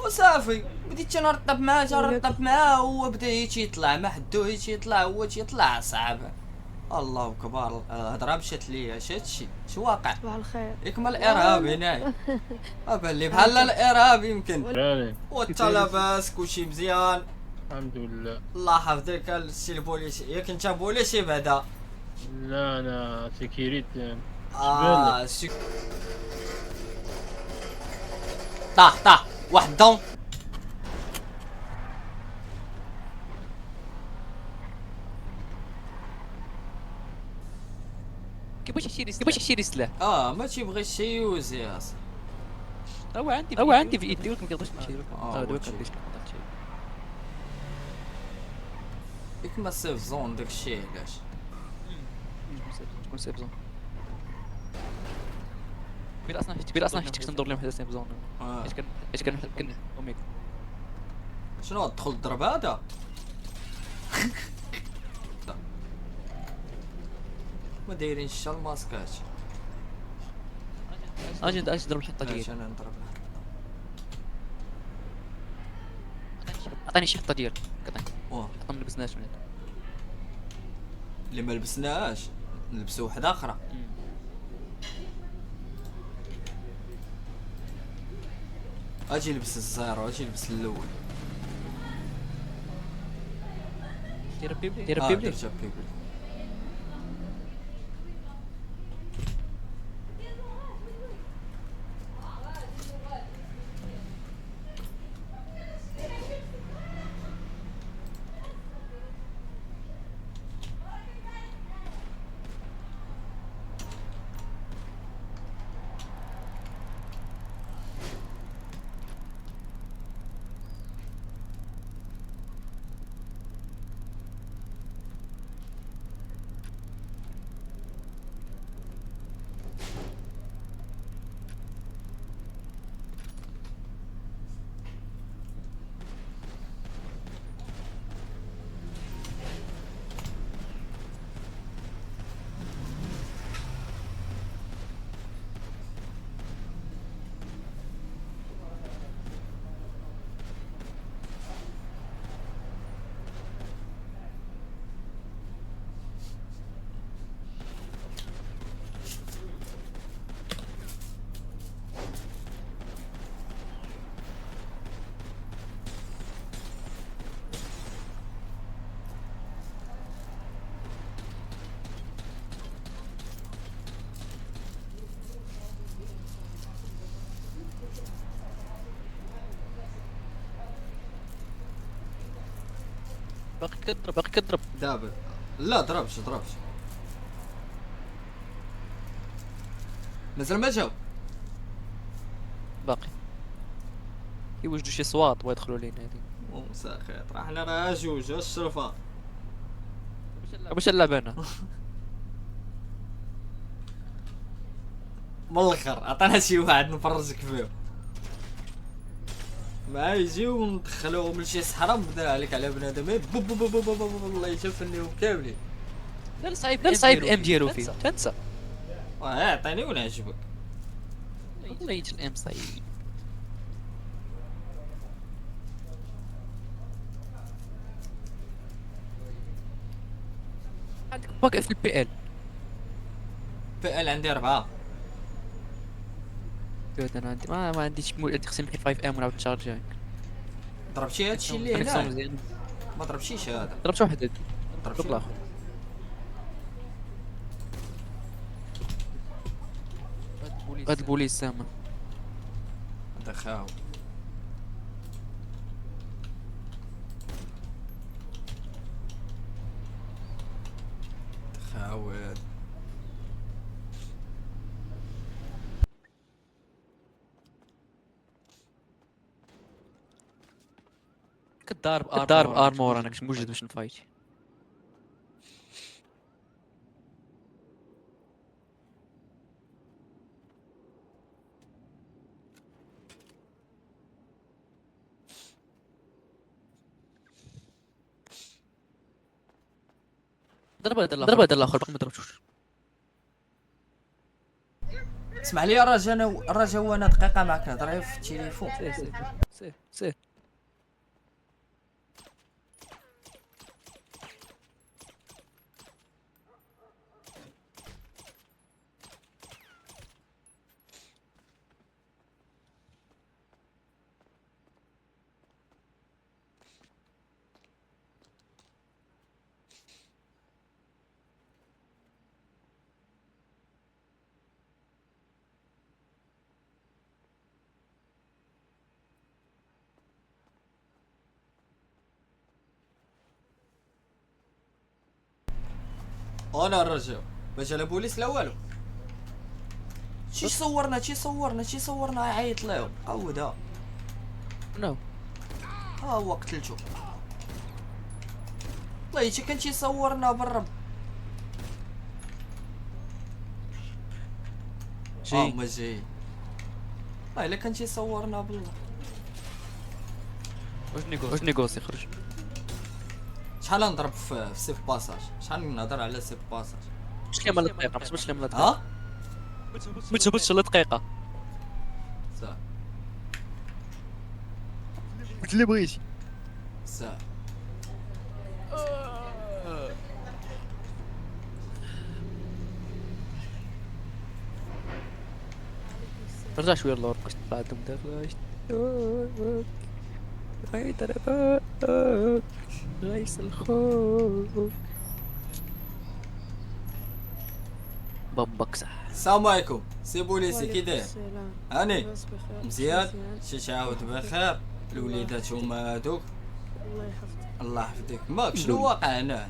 وصافي بديت تنرطب معاه تنرطب معاه، هو بدا يطلع ما حدو يطلع، هو تيطلع صعب. الله اكبر، الهضره مشات ليا، اش هادشي اش واقع؟ صباح الخير. ياك الارهاب هنايا، بان لي بحال هانتو الارهاب يمكن. راني وانت كيف لاباس؟ لاباس كلشي مزيان؟ الحمد لله. الله يحفظك السي البوليسي، ياك انت بوليسي بعدا؟ لا انا سيكيوريتي. شبالك؟ سي. طاح طاح واحد دون. كيفاش يشري سلاح؟ ما تيبغيش يوز يا اصاحبي. هو عندي في ايدي ولكن ما كنقدرش نشري. هو دوك تشي. كنقدرش نشري. ياك ما سيف زون داكشي علاش. تكون سيف زون. بلا اصلا حيت ندور لهم حدا سيف زون. اش كان اوميغا. شنو تدخل الضرب هذا؟ ما دايرين شتا الماسكات. اجي نضرب الحطه علاش ديالي. انا نضرب؟ عطيني شي حطه ديالك. واه حطه ما لبسناش من هنا. اللي ما لبسناهاش نلبسو وحده اخرى. اجي لبس الزيرو، اجي لبس الاول. دير بيبلي درجة بيبل. باقي كضرب. دابا لا ضربش مازال ما جاو. باقي يوجدوا شي صوات ويدخلوا لينا هذه. مساخيط راه حنا راه جوج الشرفه. واش اللعبه انا؟ من الاخر عطانا شي واحد نفرجك فيه، ما يجيو ندخلوهم لشي صحراء نبدا عليك على بنادمين بوب بوب بوب بوب بوب الله يشفنيهم كاملين. لا صعيب الام ديالو فيه تنسى. عطيني ونعجبك. والله يجي الام صعيب. عندك باقي في البي ال. بي ال عندي 4. انا عندي ما عنديش عندي خصني نمحي 5 ام ونعاود نشارجي. ضربتي هادشي اللي هنا؟ ما ضربتيش هذا. ضربت واحد ضربتي الاخر. هاد البوليس سامة هذا خاو. خاوي كضارب ارمور انا كنت موجد باش نفايت. ضرب هذا الاخر باقي ما ضربتوش. اسمح لي الرجا وانا دقيقه معك نهضر في التليفون. سير. انا الرجا باش لا بوليس لا والو. شي صورنا عيط لهم عاودها. نو ها هو قتلتو. والله حتى كان تيصورنا بالرب. ما جاي. والله الا كان تيصورنا بالله. واش نيغوسي خرج. شحال نضرب في سيف باساج، شحال نهضر على سيف باساج. باش كامل دقيقه، باش كامل دقيقه. ها ما تهبطش لا دقيقه. صح قلت اللي بغيتي. صح رجع شويه للور باش تطلع عندهم داخل. غير غيس الخوف بامبك صح. السلام عليكم سي بوليسي كي داير؟ هاني لاباس بخير. مزيان شي تعاود بخير. الوليدات هما هادوك الله يحفظك. الله يحفظك. ماك شنو واقع هنا؟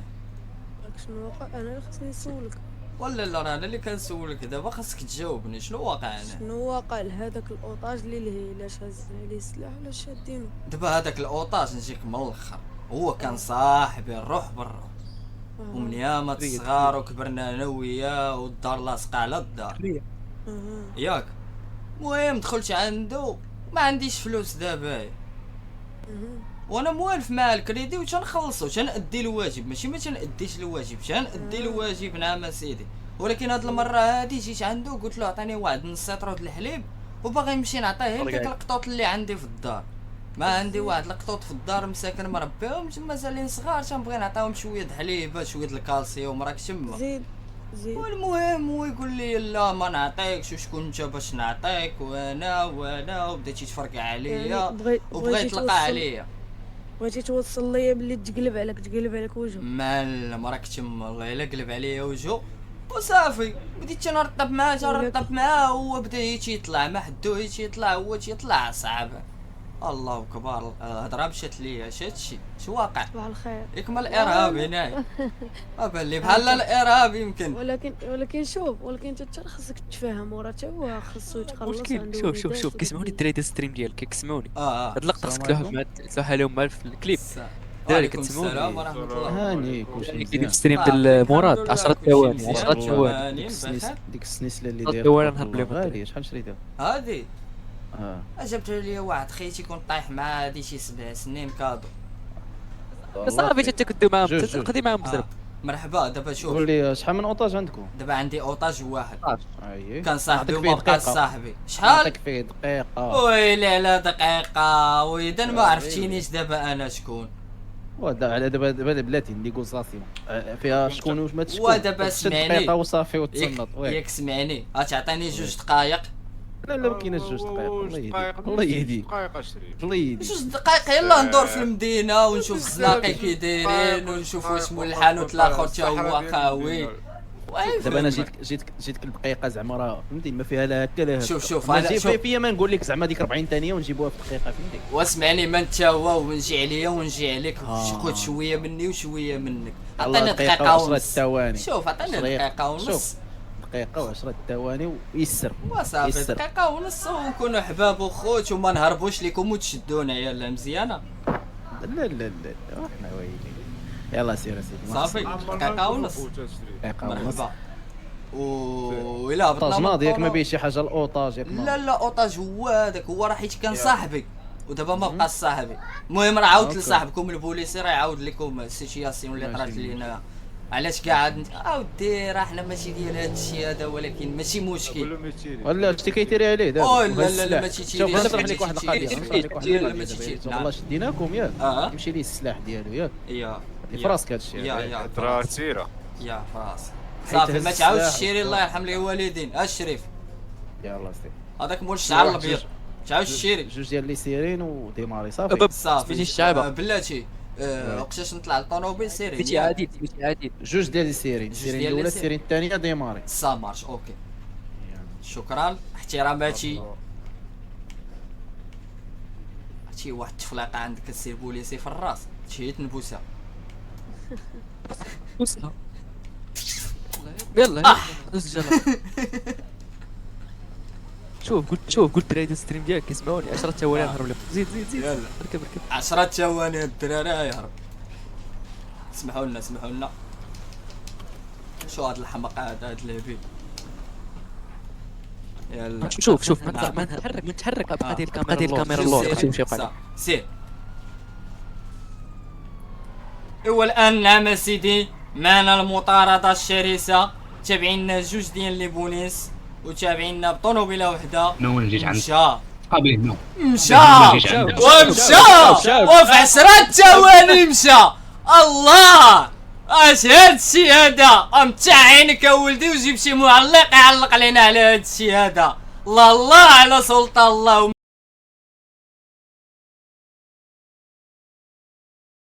راك شنو واقع؟ انا اللي خصني نسولك ولا لا راه انا اللي كنسولك دابا خاصك تجاوبني شنو واقع هنا. شنو واقع لهذاك الاوطاج اللي علاش هازين عليه السلاح ولا شادينو؟ دابا هذاك الاوطاج نجيك من الاخر، هو كان صاحبي الروح بالروح ومن يامات الصغار وكبرنا انا وياه والدار لاصقه على الدار ياك. المهم دخلت عنده ما عنديش فلوس دابا وانا موالف مع الكريدي وتنخلصو تنأدي الواجب، ماشي ما تنأديش الواجب، تنأدي الواجب نعم اسيدي. ولكن هاد المره هادي جيت عنده قلت له عطيني واحد نص لتر د الحليب وباغي نمشي نعطيه لداك القطوط اللي عندي في الدار. ما عندي واحد القطوط في الدار مساكن مربيهم مازالين صغار تنبغي نعطيهم شويه د الحليب شويه د الكالسيوم راك تما. زيد والمهم هو يقول لي لا ما نعطيكش وشكون انت باش نعطيك وانا وبديتي تفرقع عليا وبغيت تلقى عليا. بغيتي توصل ليا بلي تقلب عليك وجهك. معلم راك تما والله الا قلب عليا وجهو وصافي بديت تنرطب معاه هو بدا يطلع ما حدو يطلع هو تيطلع صعب. الله اكبر الهضره مشات ليا هادشي شو واقع. صباح الخير. يكمل الارهاب هنايا بان لي بحال الارهاب يمكن. ولكن انت خصك تفهم وراه حتى هو خصو يتخلص مشكل. عنده. شوف كيسمعوني الدراري ديال الستريم ديالك كيسمعوني. هاد اللقطه خصك تلوحها لهم مع في الكليب. الدراري كتسمعوني. السلام ورحمه الله. هاني كلشي كيدير مزيان. الستريم ديال مراد 10 ثواني 10 ثواني. ديك السنسله اللي 10 داير ثواني نهضر لهم. غاليه شحال شريتها؟ هادي جبت لي واحد خيتي كنت طايح مع هادي شي 7 سنين كادو. صافي تتكدو معاهم تقضي معاهم بزرب. مرحبا. دابا شوف قول لي شحال من اوطاج عندكم؟ دابا عندي اوطاج واحد اييه كان صاحبي نعطيك وما فيه بقاش دقيقة. صاحبي. شحال؟ نعطيك فيه دقيقه. ويلي على دقيقه واذا ما عرفتينيش دابا انا شكون. على دابا بلاتي نيغوساسيون فيها شكون واش ما تشكون. ودابا سمعني دقيقه وصافي وتصنت. ياك سمعني غتعطيني 2 دقائق. لا ما كايناش 2 دقائق. الله يهديك الله يهديك. 2 دقائق يلا ندور في المدينه ونشوف الزناقي كي دايرين ونشوف واش مول الحانوت الاخر تا هو خاوي. دابا انا جيتك الدقيقه زعما راه فهمتي ما فيها لا هكا لا هكا. شوف انا فيا ما نقول لك زعما ديك 40 ثانيه ونجيبوها في دقيقه فهمتي. واسمعني ما انت هو ونجي عليا ونجي عليك خذ شويه مني وشويه منك. عطيني دقيقه ونص. شوف عطيني دقيقه ونص. دقيقه و10 ثواني ويسر وصافي دقيقه ونص ونكونوا حباب وخوت وما نهربوش لكم وتشدونا يلا مزيانه. لا احنا ويلي. يلا سير سيدي صافي دقيقه ونص. دقيقه ونص. مرحبا. وإلا هبطنا اوطاج ناضي ياك ما بيه شي حاجه الاوطاج ياك. لا اوطاج هو هذاك هو راه حيت كان صاحبي ودابا ما بقاش صاحبي. المهم راه عاودت لصاحبكم البوليسي راه يعاود لكم السيتياسيون اللي طرات لينا علاش قاعد اودي راه حنا ماشي ديال هذا الشيء هذا، ولكن ماشي مشكل. ولا شتي كيتيري عليه دابا. أوه، لا، ما تيتيريش. شوف انا نشرح ما لك واحد تيتيريش. القضيه، نشرح لك واحد لا، ما القضيه. تيتيريش. دابا والله شديناكم ياك يمشي ليه السلاح ديالو ياك يا في راسك هذا الشيء. يا ترى كثيره. يا فراس حيت صافي، هز ما تعاودش السلاح تشيري. الله يرحم الوالدين. الشريف يلاه سيدي. هذاك مول الشعر الابيض، تعاودش تشيري. جوج ديال لي سيرين وديماري صافي. صافي سميتي الشعبة. بلاتي وقتاش نطلع للطوموبيل سيري. سميتي عديد سميتي عديد. جوج ديال السيرين، جوج السيرين ديال الاولى لي السيرين الثانيه ديماري. سا مارش. اوكي شكرا، احتراماتي. شي واحد التفلاقه عندك السير بوليسي في الراس تشيت نبوسها. بوسها. يلا دوز الجلة. شوف قلت دراري الستريم ديالك كيسمعوني 10 ثواني نهرب لهم. زيد يلا ركب 10 ثواني الدراري يهرب. اسمحوا لنا شو هاد الحمق هذا الهبيل. يلا شوف ما نتحرك ابقى ديال الكاميرا اللور. سير. والان نعم سيدي، معنا المطاردة الشرسة. تابعينا جوج ديال لي بوليس وتابعينا بطونوبيله وحده. نو جيت عند مشى قبل وفي 10 ثواني مشى. الله، اش هاد الشي هذا؟ امتع عينك يا ولدي وجيب شي معلق يعلق علينا على هاد الشي هذا. الله على سلطان الله.